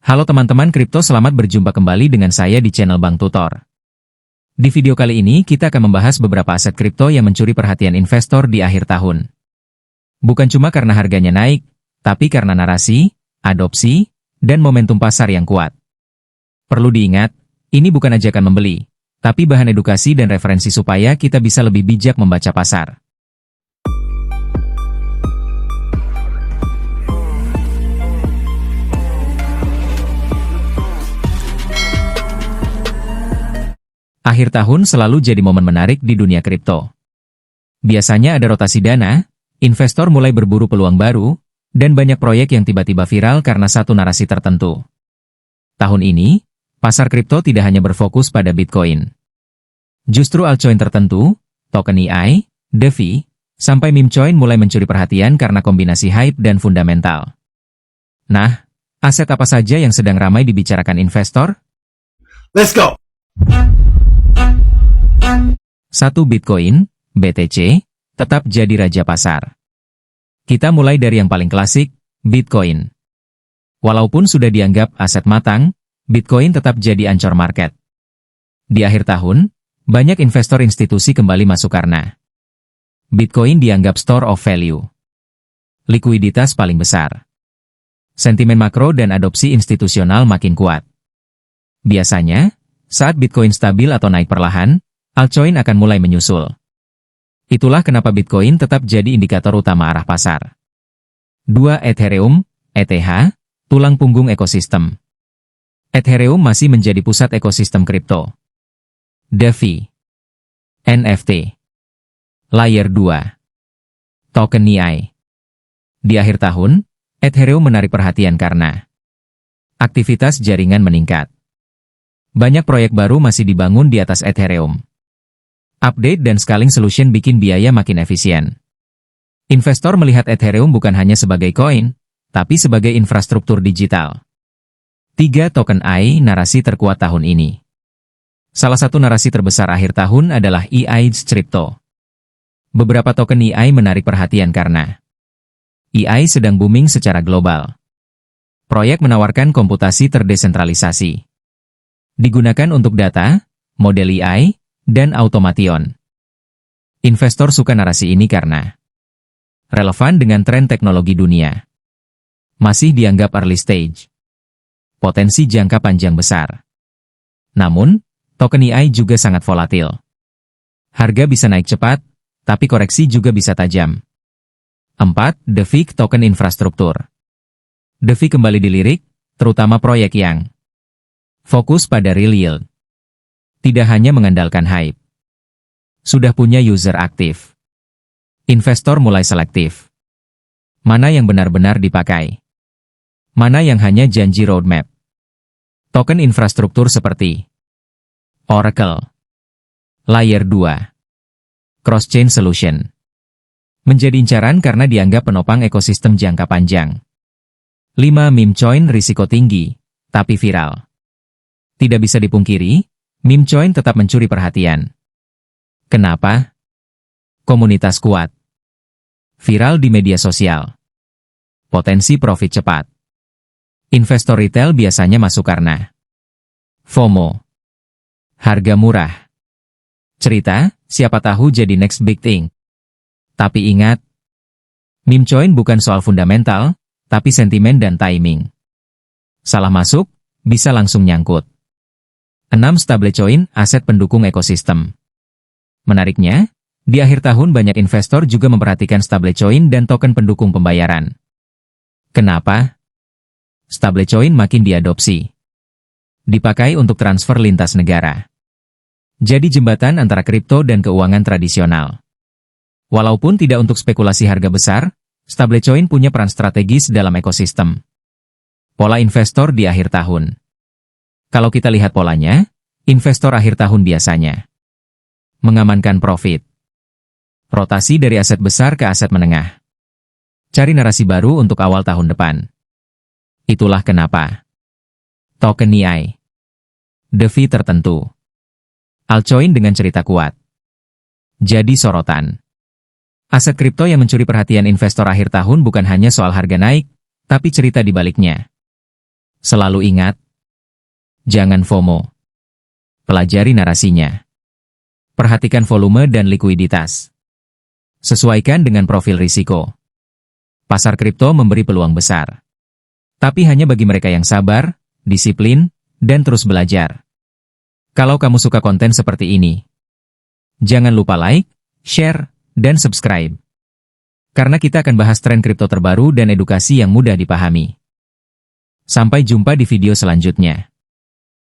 Halo teman-teman kripto, selamat berjumpa kembali dengan saya di channel Bang Tutor. Di video kali ini kita akan membahas beberapa aset kripto yang mencuri perhatian investor di akhir tahun. Bukan cuma karena harganya naik, tapi karena narasi, adopsi, dan momentum pasar yang kuat. Perlu diingat, ini bukan ajakan membeli, tapi bahan edukasi dan referensi supaya kita bisa lebih bijak membaca pasar. Akhir tahun selalu jadi momen menarik di dunia kripto. Biasanya ada rotasi dana, investor mulai berburu peluang baru, dan banyak proyek yang tiba-tiba viral karena satu narasi tertentu. Tahun ini, pasar kripto tidak hanya berfokus pada Bitcoin. Justru altcoin tertentu, token AI, DeFi, sampai meme coin mulai mencuri perhatian karena kombinasi hype dan fundamental. Nah, aset apa saja yang sedang ramai dibicarakan investor? Let's go! 1. Bitcoin, BTC, tetap jadi raja pasar. Kita mulai dari yang paling klasik, Bitcoin. Walaupun sudah dianggap aset matang, Bitcoin tetap jadi ancor market. Di akhir tahun, banyak investor institusi kembali masuk karena Bitcoin dianggap store of value. Likuiditas paling besar. Sentimen makro dan adopsi institusional makin kuat. Biasanya, saat Bitcoin stabil atau naik perlahan, altcoin akan mulai menyusul. Itulah kenapa Bitcoin tetap jadi indikator utama arah pasar. 2. Ethereum, ETH, tulang punggung ekosistem. Ethereum masih menjadi pusat ekosistem kripto. DeFi, NFT, Layer 2, token AI. Di akhir tahun, Ethereum menarik perhatian karena aktivitas jaringan meningkat. Banyak proyek baru masih dibangun di atas Ethereum. Update dan scaling solution bikin biaya makin efisien. Investor melihat Ethereum bukan hanya sebagai koin, tapi sebagai infrastruktur digital. 3. Token AI, narasi terkuat tahun ini. Salah satu narasi terbesar akhir tahun adalah AI Crypto. Beberapa token AI menarik perhatian karena AI sedang booming secara global. Proyek menawarkan komputasi terdesentralisasi. Digunakan untuk data, model AI, dan automation. Investor suka narasi ini karena relevan dengan tren teknologi dunia. Masih dianggap early stage. Potensi jangka panjang besar. Namun, token AI juga sangat volatil. Harga bisa naik cepat, tapi koreksi juga bisa tajam. 4. DeFi, token infrastruktur. DeFi kembali dilirik, terutama proyek yang fokus pada real yield. Tidak hanya mengandalkan hype. Sudah punya user aktif. Investor mulai selektif. Mana yang benar-benar dipakai? Mana yang hanya janji roadmap? Token infrastruktur seperti Oracle, Layer 2, Cross-chain Solution menjadi incaran karena dianggap penopang ekosistem jangka panjang. 5. Meme coin, risiko tinggi, tapi viral. Tidak bisa dipungkiri, meme coin tetap mencuri perhatian. Kenapa? Komunitas kuat. Viral di media sosial. Potensi profit cepat. Investor retail biasanya masuk karena FOMO. Harga murah. Cerita, siapa tahu jadi next big thing. Tapi ingat, meme coin bukan soal fundamental, tapi sentimen dan timing. Salah masuk, bisa langsung nyangkut. 6. Stablecoin, aset pendukung ekosistem. Menariknya, di akhir tahun banyak investor juga memperhatikan stablecoin dan token pendukung pembayaran. Kenapa? Stablecoin makin diadopsi. Dipakai untuk transfer lintas negara. Jadi jembatan antara kripto dan keuangan tradisional. Walaupun tidak untuk spekulasi harga besar, stablecoin punya peran strategis dalam ekosistem. Pola investor di akhir tahun. Kalau kita lihat polanya, investor akhir tahun biasanya mengamankan profit. Rotasi dari aset besar ke aset menengah. Cari narasi baru untuk awal tahun depan. Itulah kenapa. Token AI. DeFi tertentu. Altcoin dengan cerita kuat. Jadi sorotan. Aset kripto yang mencuri perhatian investor akhir tahun bukan hanya soal harga naik, tapi cerita di baliknya. Selalu ingat, jangan FOMO. Pelajari narasinya. Perhatikan volume dan likuiditas. Sesuaikan dengan profil risiko. Pasar kripto memberi peluang besar. Tapi hanya bagi mereka yang sabar, disiplin, dan terus belajar. Kalau kamu suka konten seperti ini, jangan lupa like, share, dan subscribe. Karena kita akan bahas tren kripto terbaru dan edukasi yang mudah dipahami. Sampai jumpa di video selanjutnya.